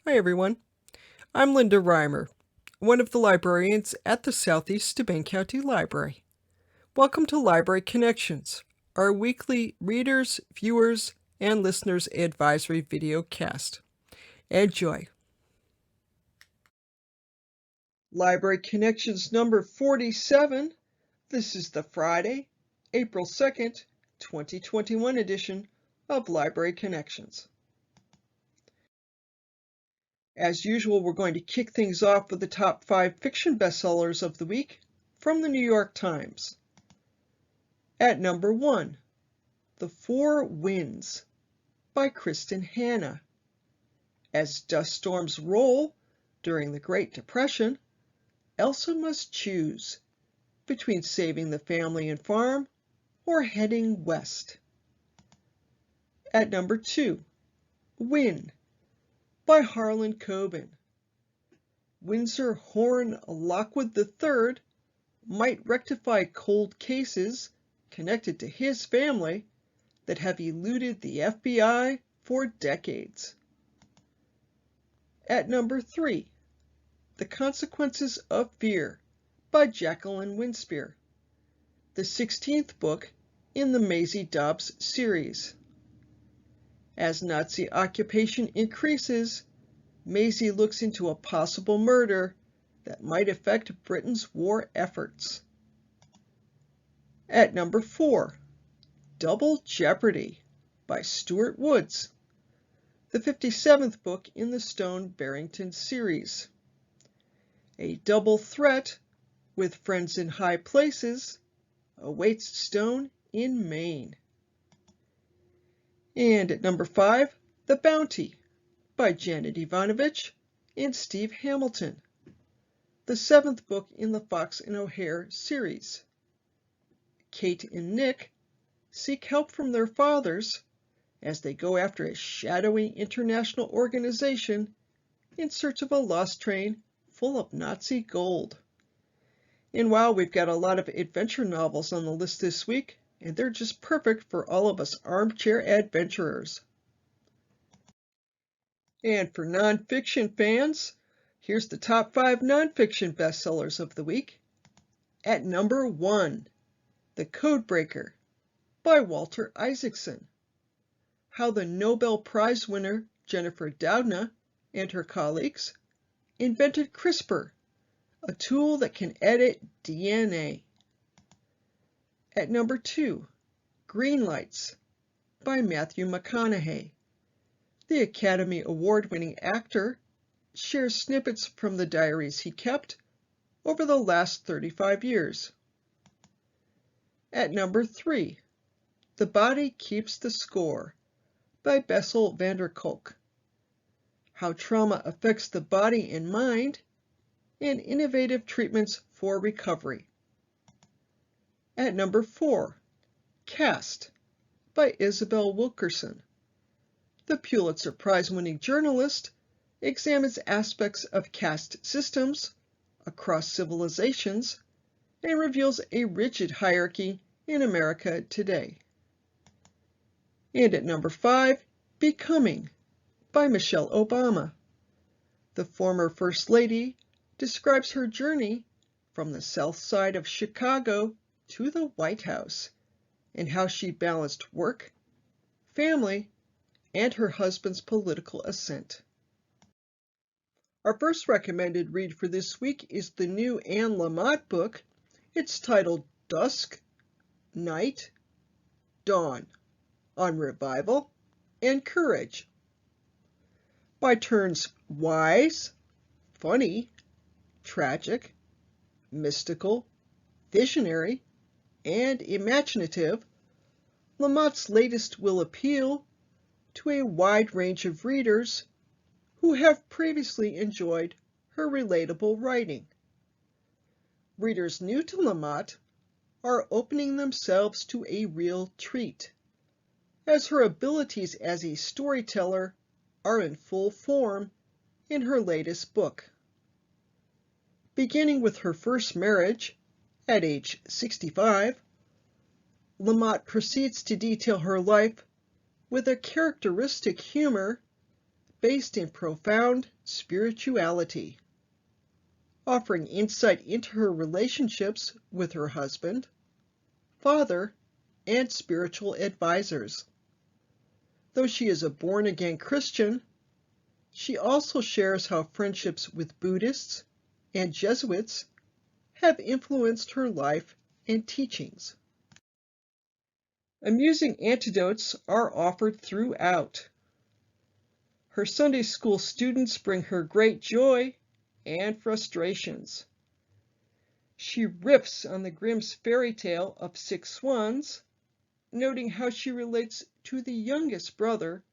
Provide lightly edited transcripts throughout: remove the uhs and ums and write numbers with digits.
Hi everyone, I'm Linda Reimer, one of the librarians at the Southeast Steuben County Library. Welcome to Library Connections, our weekly readers, viewers, and listeners advisory video cast. Enjoy. Library Connections number 47. This is the Friday, April 2nd, 2021 edition of Library Connections. As usual, we're going to kick things off with the top 5 fiction bestsellers of the week from the New York Times. At number 1, The Four Winds by Kristen Hanna. As dust storms roll during the Great Depression, Elsa must choose between saving the family and farm or heading west. At number 2, Win by Harlan Coben. Windsor Horn Lockwood III might rectify cold cases connected to his family that have eluded the FBI for decades. At number 3, The Consequences of Fear by Jacqueline Winspear, the 16th book in the Maisie Dobbs series. As Nazi occupation increases, Maisie looks into a possible murder that might affect Britain's war efforts. At number 4, Double Jeopardy by Stuart Woods, the 57th book in the Stone Barrington series. A double threat with friends in high places awaits Stone in Maine. And at number 5, The Bounty by Janet Ivanovich and Steve Hamilton, the 7th book in the Fox and O'Hare series. Kate and Nick seek help from their fathers as they go after a shadowy international organization in search of a lost train full of Nazi gold. And wow, we've got a lot of adventure novels on the list this week, and they're just perfect for all of us armchair adventurers. And for nonfiction fans, here's the top 5 nonfiction bestsellers of the week. At number 1, The Codebreaker by Walter Isaacson. How the Nobel Prize winner Jennifer Doudna and her colleagues invented CRISPR, a tool that can edit DNA. At number 2, Green Lights by Matthew McConaughey. The Academy Award-winning actor shares snippets from the diaries he kept over the last 35 years. At number 3, The Body Keeps the Score by Bessel van der Kolk. How trauma affects the body and mind, and innovative treatments for recovery. At number 4, Caste by Isabel Wilkerson. The Pulitzer Prize-winning journalist examines aspects of caste systems across civilizations and reveals a rigid hierarchy in America today. And at number 5, Becoming by Michelle Obama. The former First Lady describes her journey from the South Side of Chicago to the White House and how she balanced work, family, and her husband's political ascent. Our first recommended read for this week is the new Anne Lamott book. It's titled Dusk, Night, Dawn, on Revival and Courage. By turns wise, funny, tragic, mystical, visionary, and imaginative, Lamott's latest will appeal to a wide range of readers who have previously enjoyed her relatable writing. Readers new to Lamott are opening themselves to a real treat, as her abilities as a storyteller are in full form in her latest book. Beginning with her first marriage at age 65, Lamott proceeds to detail her life with a characteristic humor based in profound spirituality, offering insight into her relationships with her husband, father, and spiritual advisors. Though she is a born-again Christian, she also shares how friendships with Buddhists and Jesuits have influenced her life and teachings. Amusing anecdotes are offered throughout. Her Sunday school students bring her great joy and frustrations. She riffs on the Grimm's fairy tale of 6 swans, noting how she relates to the youngest brother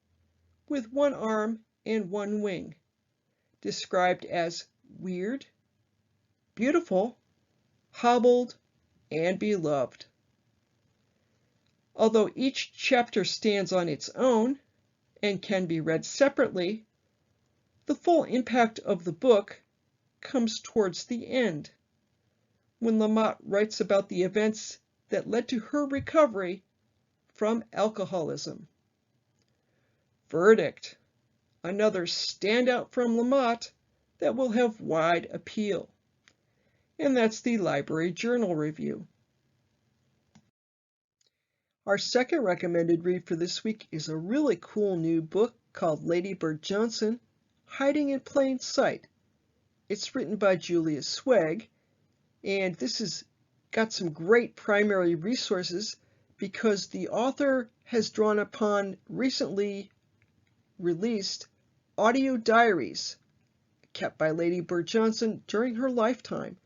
with 1 arm and 1 wing, described as weird, beautiful, hobbled, and beloved. Although each chapter stands on its own and can be read separately, the full impact of the book comes towards the end, when Lamott writes about the events that led to her recovery from alcoholism. Verdict: another standout from Lamott that will have wide appeal. And that's the Library Journal review. Our second recommended read for this week is a really cool new book called Lady Bird Johnson, Hiding in Plain Sight. It's written by Julia Sweig, and this has got some great primary resources because the author has drawn upon recently released audio diaries kept by Lady Bird Johnson during her lifetime.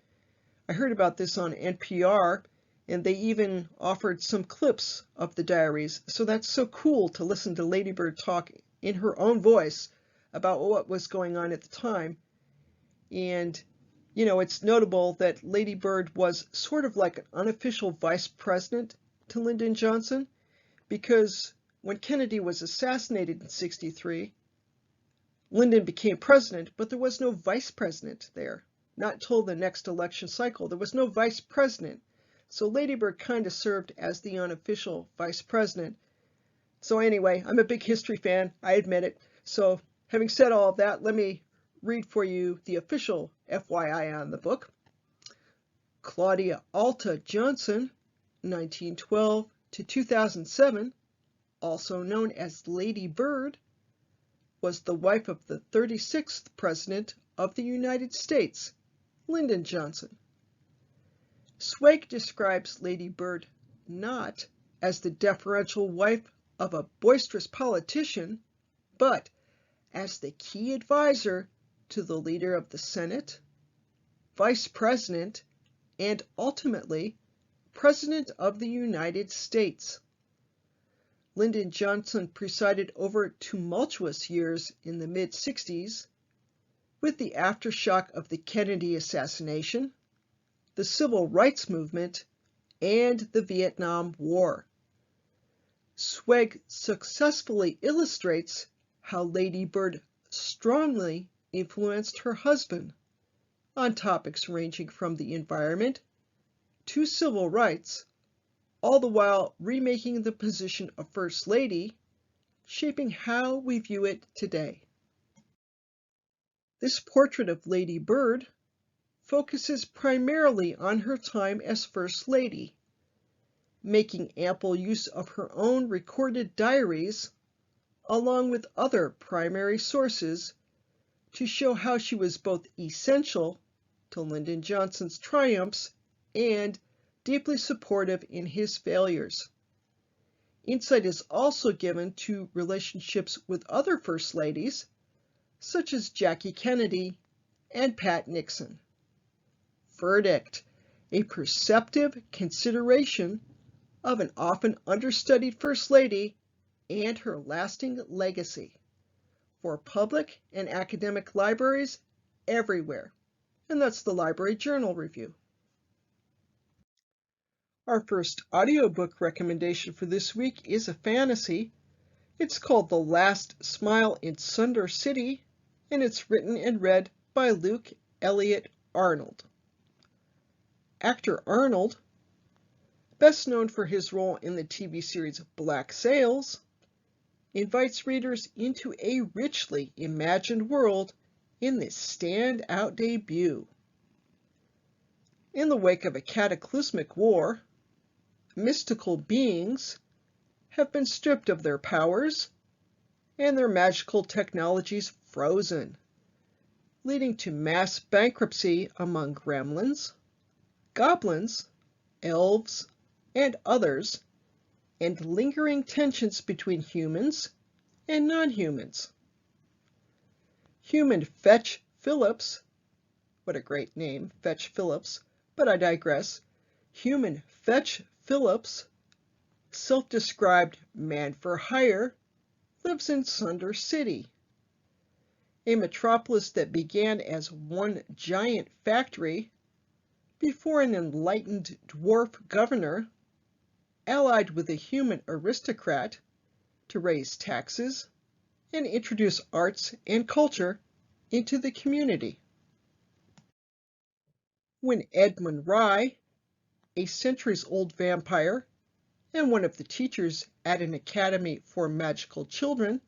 I heard about this on NPR, and they even offered some clips of the diaries. So that's so cool to listen to Lady Bird talk in her own voice about what was going on at the time. And, you know, it's notable that Lady Bird was sort of like an unofficial vice president to Lyndon Johnson, because when Kennedy was assassinated in '63, Lyndon became president, but there was no vice president there. Not until the next election cycle. There was no vice president. So Lady Bird kind of served as the unofficial vice president. So anyway, I'm a big history fan, I admit it. So having said all of that, let me read for you the official FYI on the book. Claudia Alta Johnson, 1912 to 2007, also known as Lady Bird, was the wife of the 36th President of the United States, Lyndon Johnson. Sweig describes Lady Bird not as the deferential wife of a boisterous politician, but as the key advisor to the leader of the Senate, Vice President, and ultimately, President of the United States. Lyndon Johnson presided over tumultuous years in the mid-60s, with the aftershock of the Kennedy assassination, the Civil Rights Movement, and the Vietnam War. Sweig successfully illustrates how Lady Bird strongly influenced her husband on topics ranging from the environment to civil rights, all the while remaking the position of First Lady, shaping how we view it today. This portrait of Lady Bird focuses primarily on her time as First Lady, making ample use of her own recorded diaries, along with other primary sources, to show how she was both essential to Lyndon Johnson's triumphs and deeply supportive in his failures. Insight is also given to relationships with other First Ladies, such as Jackie Kennedy and Pat Nixon. Verdict: a perceptive consideration of an often understudied First Lady and her lasting legacy for public and academic libraries everywhere. And that's the Library Journal review. Our first audiobook recommendation for this week is a fantasy. It's called The Last Smile in Sunder City, and it's written and read by Luke Elliot Arnold. Actor Arnold, best known for his role in the TV series Black Sails, invites readers into a richly imagined world in this standout debut. In the wake of a cataclysmic war, mystical beings have been stripped of their powers and their magical technologies frozen, leading to mass bankruptcy among gremlins, goblins, elves, and others, and lingering tensions between humans and non-humans. Human Fetch Phillips, what a great name, Fetch Phillips, but I digress. Human Fetch Phillips, self-described man for hire, lives in Sunder City, a metropolis that began as one giant factory before an enlightened dwarf governor, allied with a human aristocrat, to raise taxes and introduce arts and culture into the community. When Edmund Rye, a centuries-old vampire and one of the teachers at an academy for magical children,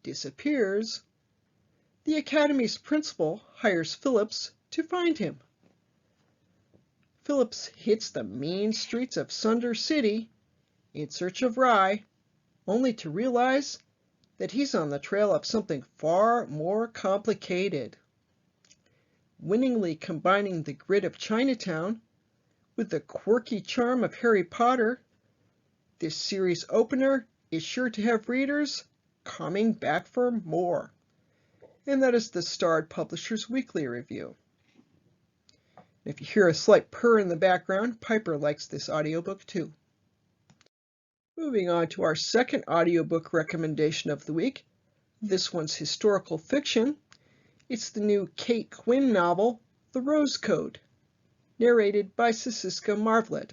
disappears, the academy's principal hires Phillips to find him. Phillips hits the mean streets of Sunder City in search of Rye, only to realize that he's on the trail of something far more complicated. Winningly combining the grit of Chinatown with the quirky charm of Harry Potter, this series opener is sure to have readers coming back for more. And that is the Starred Publishers Weekly Review. If you hear a slight purr in the background, Piper likes this audiobook too. Moving on to our second audiobook recommendation of the week. This one's historical fiction. It's the new Kate Quinn novel, The Rose Code, narrated by Saskia Maarleveld.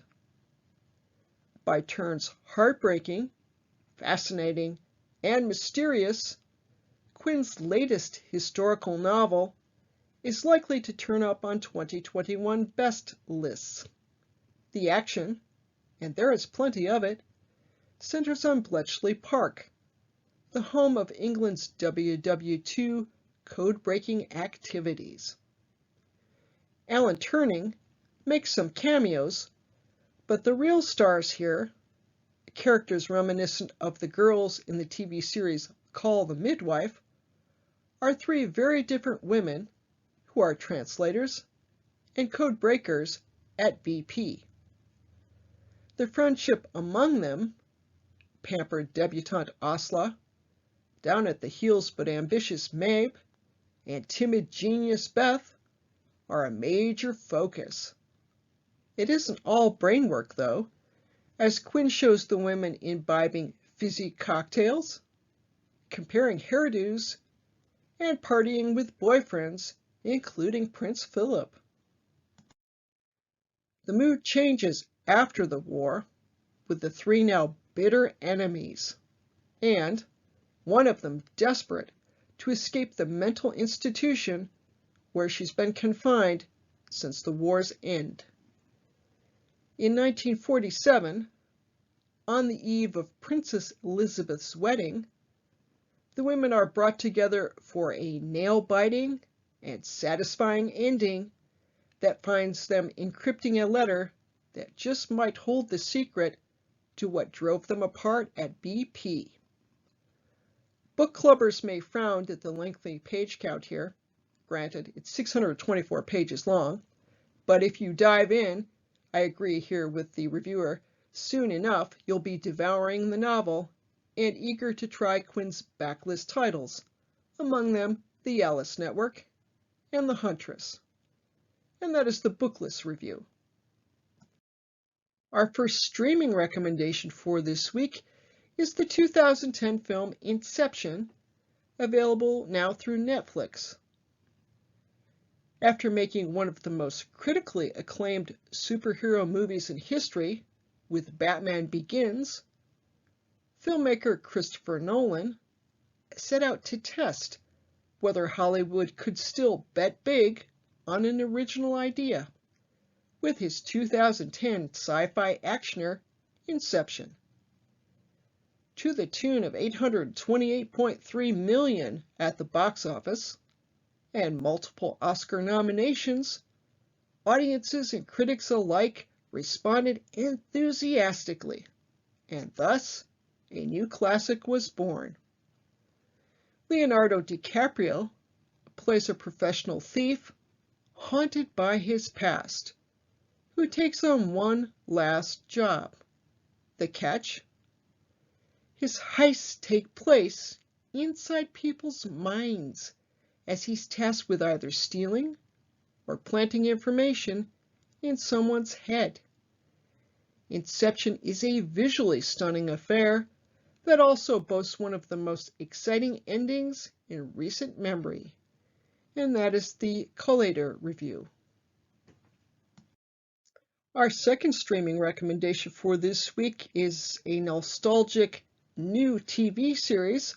By turns heartbreaking, fascinating, and mysterious, Quinn's latest historical novel is likely to turn up on 2021 best lists. The action, and there is plenty of it, centers on Bletchley Park, the home of England's WW2 code-breaking activities. Alan Turing makes some cameos, but the real stars here, characters reminiscent of the girls in the TV series Call the Midwife, are three very different women who are translators and code breakers at BP. The friendship among them, pampered debutante Asla, down at the heels but ambitious Mabe, and timid genius Beth, are a major focus. It isn't all brain work, though, as Quinn shows the women imbibing fizzy cocktails, comparing hairdos, and partying with boyfriends, including Prince Philip. The mood changes after the war, with the three now bitter enemies, and one of them desperate to escape the mental institution where she's been confined since the war's end. In 1947, on the eve of Princess Elizabeth's wedding, the women are brought together for a nail-biting and satisfying ending that finds them encrypting a letter that just might hold the secret to what drove them apart at BP. Book clubbers may frown at the lengthy page count here. Granted, it's 624 pages long, but if you dive in, I agree here with the reviewer, soon enough you'll be devouring the novel and eager to try Quinn's backlist titles, among them The Alice Network and The Huntress. And that is the Booklist review. Our first streaming recommendation for this week is the 2010 film Inception, available now through Netflix. After making one of the most critically acclaimed superhero movies in history with Batman Begins, filmmaker Christopher Nolan set out to test whether Hollywood could still bet big on an original idea with his 2010 sci-fi actioner Inception. to the tune of $828.3 million at the box office, and multiple Oscar nominations, audiences and critics alike responded enthusiastically, and thus a new classic was born. Leonardo DiCaprio plays a professional thief haunted by his past, who takes on one last job. The catch? His heists take place inside people's minds as he's tasked with either stealing or planting information in someone's head. Inception is a visually stunning affair that also boasts one of the most exciting endings in recent memory, and that is the Collator review. Our second streaming recommendation for this week is a nostalgic new TV series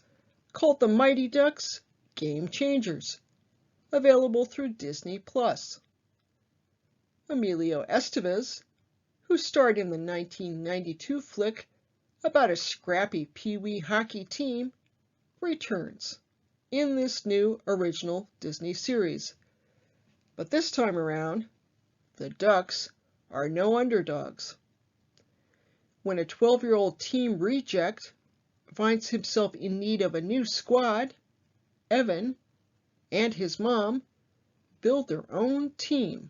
called The Mighty Ducks Game Changers, available through Disney+. Emilio Estevez, who starred in the 1992 flick about a scrappy Pee-wee hockey team, returns in this new original Disney series. But this time around, the Ducks are no underdogs. When a 12-year-old team reject finds himself in need of a new squad, Evan and his mom build their own team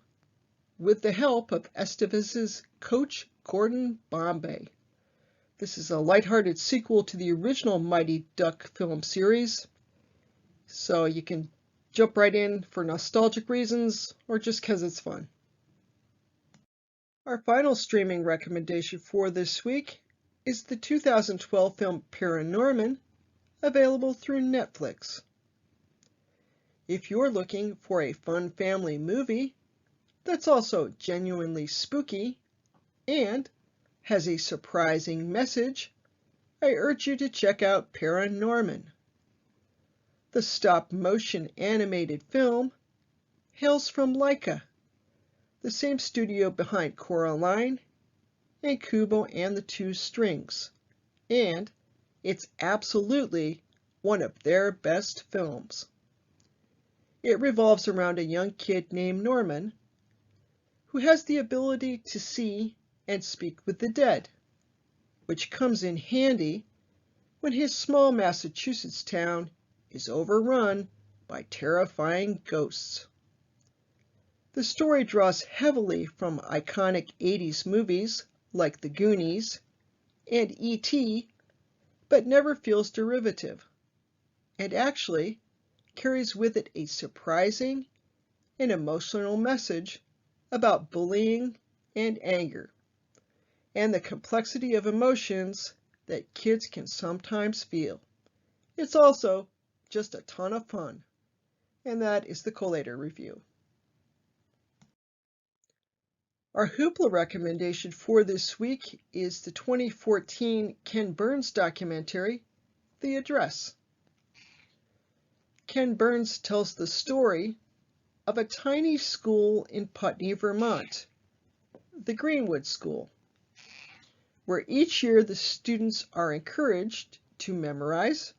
with the help of Estevez's coach Gordon Bombay. This is a lighthearted sequel to the original Mighty Duck film series, so you can jump right in for nostalgic reasons or just because it's fun. Our final streaming recommendation for this week is the 2012 film ParaNorman, available through Netflix. If you're looking for a fun family movie that's also genuinely spooky and has a surprising message, I urge you to check out ParaNorman. The stop-motion animated film hails from Laika, the same studio behind Coraline and Kubo and the Two Strings, and it's absolutely one of their best films. It revolves around a young kid named Norman who has the ability to see and speak with the dead, which comes in handy when his small Massachusetts town is overrun by terrifying ghosts. The story draws heavily from iconic 80s movies like The Goonies and E.T., but never feels derivative, and actually carries with it a surprising and emotional message about bullying and anger, and the complexity of emotions that kids can sometimes feel. It's also just a ton of fun, and that is the Collator review. Our Hoopla recommendation for this week is the 2014 Ken Burns documentary, The Address. Ken Burns tells the story of a tiny school in Putney, Vermont, the Greenwood School, where each year the students are encouraged to memorize,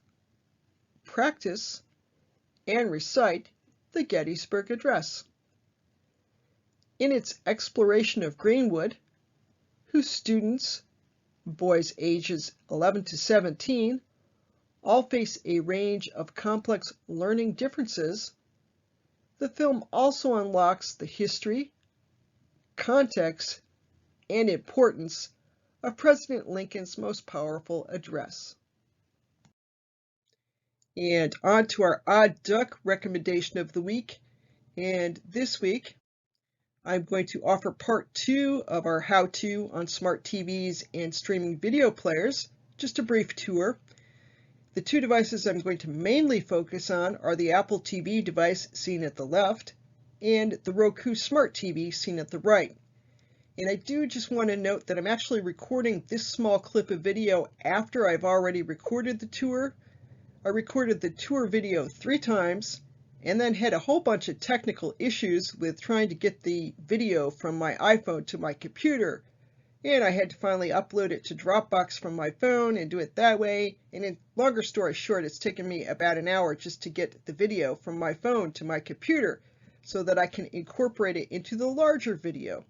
practice, and recite the Gettysburg Address. In its exploration of Greenwood, whose students, boys ages 11 to 17, all face a range of complex learning differences, the film also unlocks the history, context, and importance of President Lincoln's most powerful address. And on to our Odd Duck recommendation of the week. And this week, I'm going to offer part 2 of our how-to on smart TVs and streaming video players, just a brief tour. The two devices I'm going to mainly focus on are the Apple TV device seen at the left and the Roku Smart TV seen at the right. And I do just want to note that I'm actually recording this small clip of video after I've already recorded the tour. I recorded the tour video 3 times and then had a whole bunch of technical issues with trying to get the video from my iPhone to my computer. and I had to finally upload it to Dropbox from my phone and do it that way. And in longer story short, it's taken me about an hour just to get the video from my phone to my computer so that I can incorporate it into the larger video.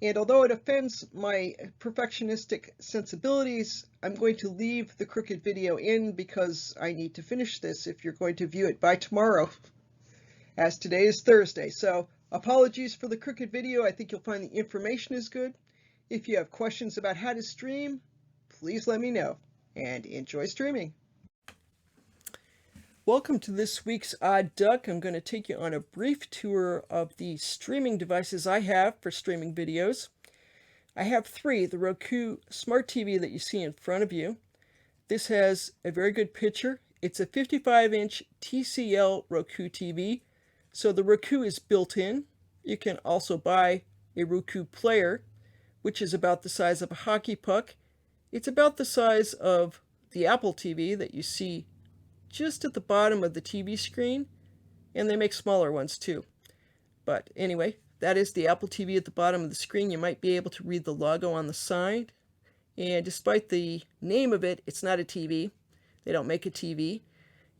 And although it offends my perfectionistic sensibilities, I'm going to leave the crooked video in because I need to finish this if you're going to view it by tomorrow, as today is Thursday. So apologies for the crooked video. I think you'll find the information is good. If you have questions about how to stream, please let me know, and enjoy streaming. Welcome to this week's Odd Duck. I'm going to take you on a brief tour of the streaming devices I have for streaming videos. I have three: the Roku Smart TV that you see in front of you. This has a very good picture. It's a 55-inch TCL Roku TV, so the Roku is built in. You can also buy a Roku player, which is about the size of a hockey puck. It's about the size of the Apple TV that you see just at the bottom of the TV screen, and they make smaller ones too. But anyway, that is the Apple TV at the bottom of the screen. You might be able to read the logo on the side, and despite the name of it, it's not a TV. They don't make a TV.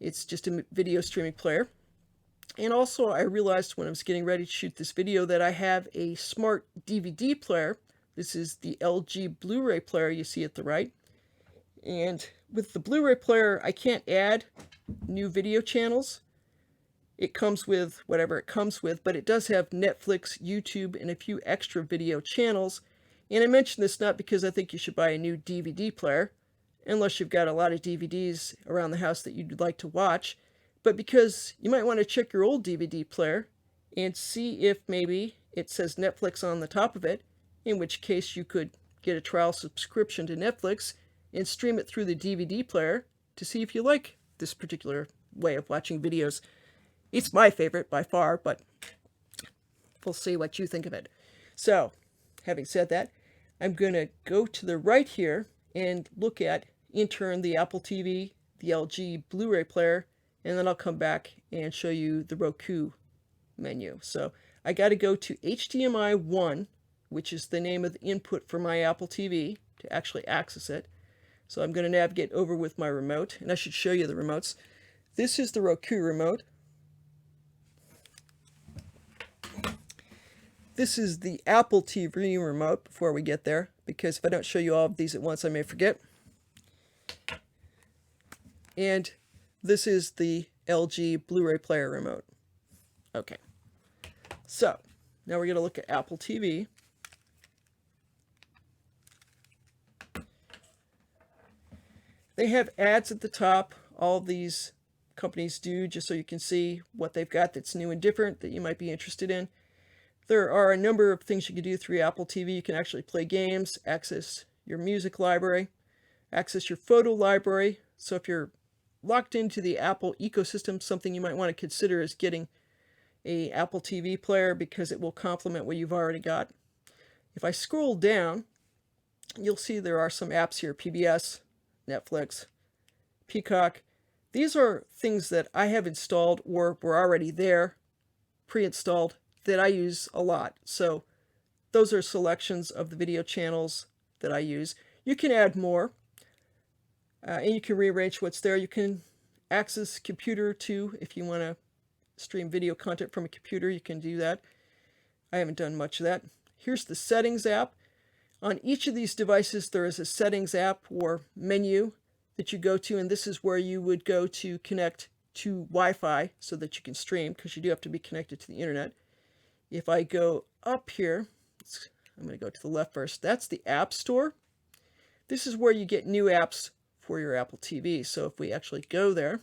It's just a video streaming player. And also, I realized when I was getting ready to shoot this video that I have a smart DVD player. This is the LG Blu-ray player you see at the right. And with the Blu-ray player, I can't add new video channels. It comes with whatever it comes with, but it does have Netflix, YouTube, and a few extra video channels. And I mention this not because I think you should buy a new DVD player, unless you've got a lot of DVDs around the house that you'd like to watch, but because you might want to check your old DVD player and see if maybe it says Netflix on the top of it, in which case you could get a trial subscription to Netflix and stream it through the DVD player to see if you like this particular way of watching videos. It's my favorite by far, but we'll see what you think of it. So, having said that, I'm going to go to the right here and look at, in turn, the Apple TV, the LG Blu-ray player, and then I'll come back and show you the Roku menu. So I got to go to HDMI 1, which is the name of the input for my Apple TV, to actually access it. So I'm going to navigate over with my remote, and I should show you the remotes. This is the Roku remote. This is the Apple TV remote before we get there, because if I don't show you all of these at once, I may forget. And this is the LG Blu-ray player remote. Okay, so now we're going to look at Apple TV. They have ads at the top. All of these companies do, just so you can see what they've got that's new and different that you might be interested in. There are a number of things you can do through Apple TV. You can actually play games, access your music library, access your photo library. So if you're locked into the Apple ecosystem, something you might want to consider is getting a Apple TV player because it will complement what you've already got. If I scroll down, you'll see there are some apps here: PBS, Netflix, Peacock. These are things that I have installed or were already there, pre-installed, that I use a lot. So those are selections of the video channels that I use. You can add more, and you can rearrange what's there. You can access computer too. If you want to stream video content from a computer, you can do that. I haven't done much of that. Here's the settings app. On each of these devices, there is a settings app or menu that you go to, and this is where you would go to connect to Wi-Fi so that you can stream, because you do have to be connected to the internet. If I go up here, I'm going to go to the left first. That's the App Store. This is where you get new apps for your Apple TV. So if we actually go there,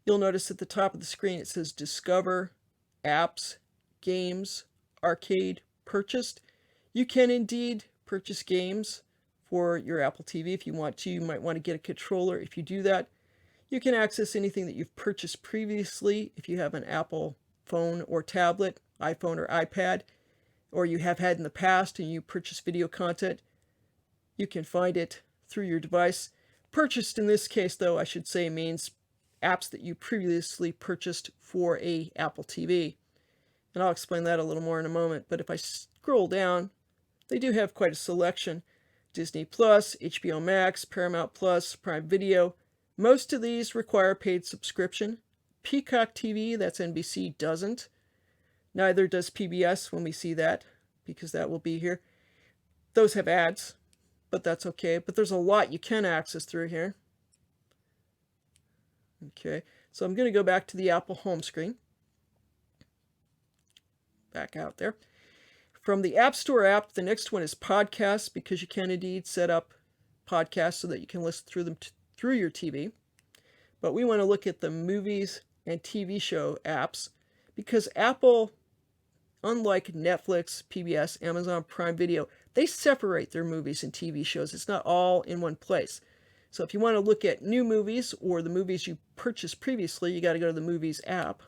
you'll notice at the top of the screen it says Discover, Apps, Games, Arcade, Purchased. You can indeed purchase games for your Apple TV if you want to. You might want to get a controller. If you do that, you can access anything that you've purchased previously if you have an Apple phone or tablet, iPhone or iPad, or you have had in the past and you purchase video content. You can find it through your device. Purchased in this case, though, I should say, means apps that you previously purchased for a Apple TV. And I'll explain that a little more in a moment. But if I scroll down, they do have quite a selection. Disney Plus, HBO Max, Paramount Plus, Prime Video. Most of these require a paid subscription. Peacock TV, that's NBC, doesn't. Neither does PBS when we see that, because that will be here. Those have ads, but that's okay. But there's a lot you can access through here. Okay, so I'm going to go back to the Apple home screen. Back out there. From the App Store app, the next one is podcasts, because you can indeed set up podcasts so that you can listen through them through your TV. But we want to look at the movies and TV show apps, because Apple, unlike Netflix, PBS, Amazon Prime Video, they separate their movies and TV shows. It's not all in one place. So if you want to look at new movies or the movies you purchased previously, you got to go to the Movies app.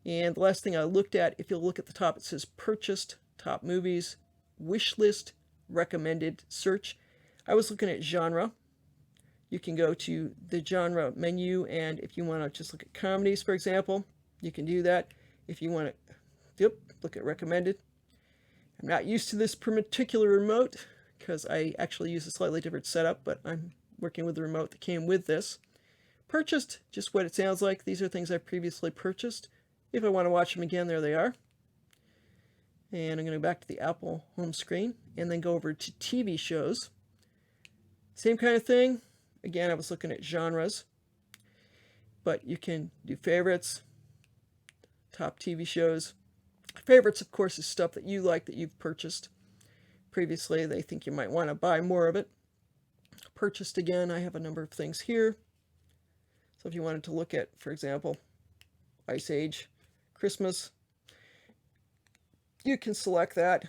And the last thing I looked at, if you'll look at the top, it says Purchased, Top Movies, Wish List, Recommended, Search. I was looking at genre. You can go to the genre menu, and if you want to just look at comedies, for example, you can do that. If you want to, look at Recommended. I'm not used to this particular remote because I actually use a slightly different setup, but I'm working with the remote that came with this. Purchased, just what it sounds like. These are things I previously purchased. If I want to watch them again, there they are. And I'm going to go back to the Apple home screen and then go over to TV shows. Same kind of thing. Again, I was looking at genres, but you can do favorites, top TV shows. Favorites, of course, is stuff that you like that you've purchased previously. They think you might want to buy more of it. Purchased, again, I have a number of things here. So if you wanted to look at, for example, Ice Age, Christmas, you can select that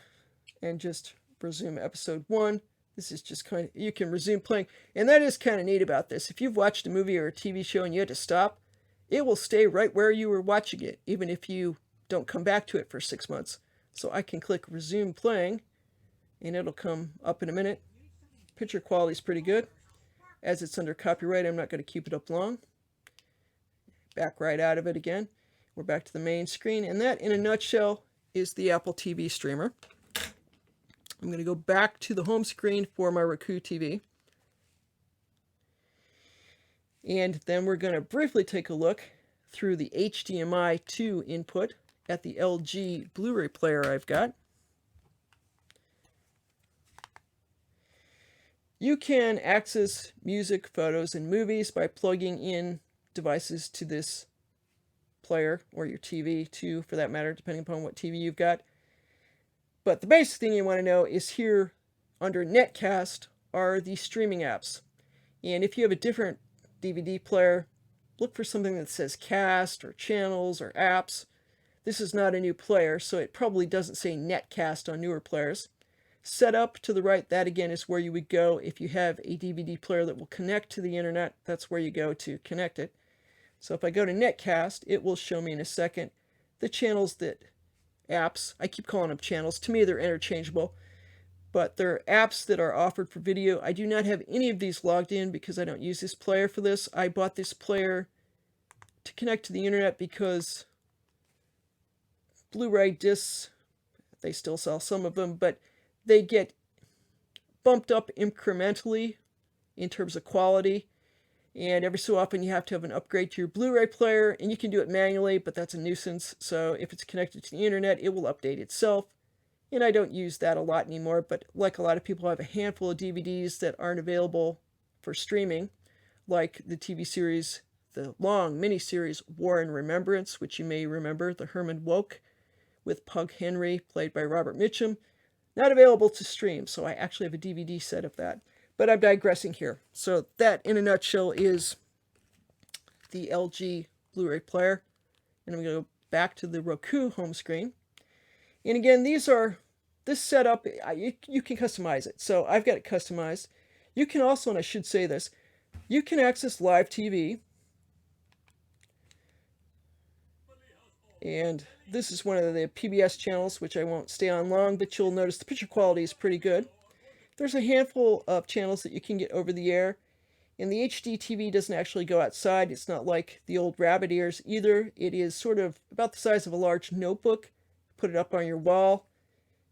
and just resume episode 1. This is just kind of, you can resume playing. And that is kind of neat about this. If you've watched a movie or a TV show and you had to stop, it will stay right where you were watching it, even if you don't come back to it for 6 months. So I can click resume playing and it'll come up in a minute. Picture quality is pretty good. As it's under copyright, I'm not going to keep it up long. Back right out of it again. We're back to the main screen, and that, in a nutshell, is the Apple TV streamer. I'm going to go back to the home screen for my Roku TV. And then we're going to briefly take a look through the HDMI 2 input at the LG Blu-ray player I've got. You can access music, photos, and movies by plugging in devices to this player, or your TV too, for that matter, depending upon what TV you've got. But the basic thing you want to know is here under Netcast are the streaming apps. And if you have a different DVD player, look for something that says cast or channels or apps. This is not a new player, so it probably doesn't say Netcast on newer players. Setup to the right, that again is where you would go if you have a DVD player that will connect to the internet. That's where you go to connect it. So if I go to Netcast, it will show me in a second the channels that apps, I keep calling them channels, to me they're interchangeable, but they're apps that are offered for video. I do not have any of these logged in because I don't use this player for this. I bought this player to connect to the internet because Blu-ray discs, they still sell some of them, but they get bumped up incrementally in terms of quality. And every so often you have to have an upgrade to your Blu-ray player, and you can do it manually, but that's a nuisance. So if it's connected to the internet, it will update itself. And I don't use that a lot anymore, but like a lot of people, I have a handful of DVDs that aren't available for streaming, like the TV series, the long miniseries War and Remembrance, which you may remember, the Herman Wouk with Pug Henry, played by Robert Mitchum. Not available to stream, so I actually have a DVD set of that. But I'm digressing here. So that, in a nutshell, is the LG Blu-ray player. And I'm going to go back to the Roku home screen. And again, this setup, you can customize it. So I've got it customized. You can also, and I should say this, you can access live TV. And this is one of the PBS channels, which I won't stay on long, but you'll notice the picture quality is pretty good. There's a handful of channels that you can get over the air, and the HD TV doesn't actually go outside. It's not like the old rabbit ears either. It is sort of about the size of a large notebook. Put it up on your wall,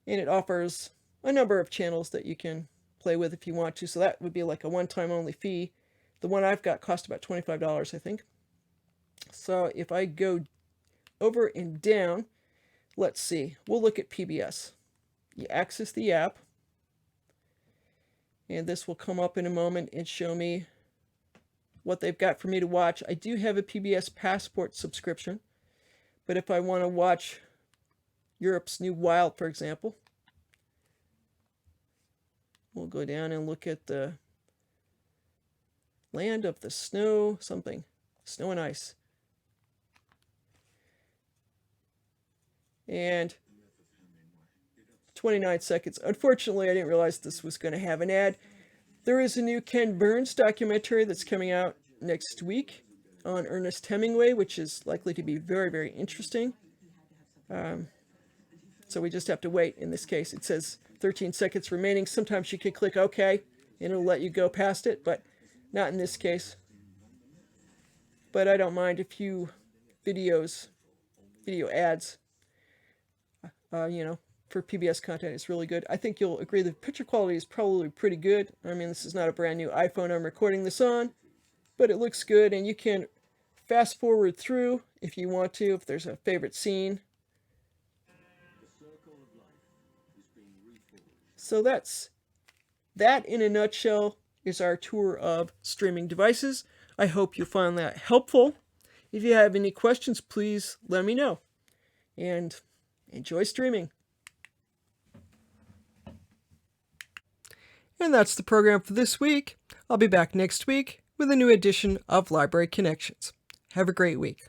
and it offers a number of channels that you can play with if you want to. So that would be like a one-time only fee. The one I've got cost about $25, I think. So if I go over and down, let's see, we'll look at PBS. You access the app, and this will come up in a moment and show me what they've got for me to watch. I do have a PBS Passport subscription, but if I want to watch Europe's New Wild, for example, we'll go down and look at the Land of the Snow, something, Snow and Ice. And 29 seconds. Unfortunately, I didn't realize this was going to have an ad. There is a new Ken Burns documentary that's coming out next week on Ernest Hemingway, which is likely to be very, very interesting. So we just have to wait. In this case, it says 13 seconds remaining. Sometimes you can click OK, and it'll let you go past it, but not in this case. But I don't mind a few video ads, for PBS content. It's really good. I think you'll agree the picture quality is probably pretty good. I mean, this is not a brand new iPhone I'm recording this on, but it looks good, and you can fast forward through if you want to, if there's a favorite scene. So that in a nutshell is our tour of streaming devices. I hope you found that helpful. If you have any questions, please let me know. And enjoy streaming. And that's the program for this week. I'll be back next week with a new edition of Library Connections. Have a great week.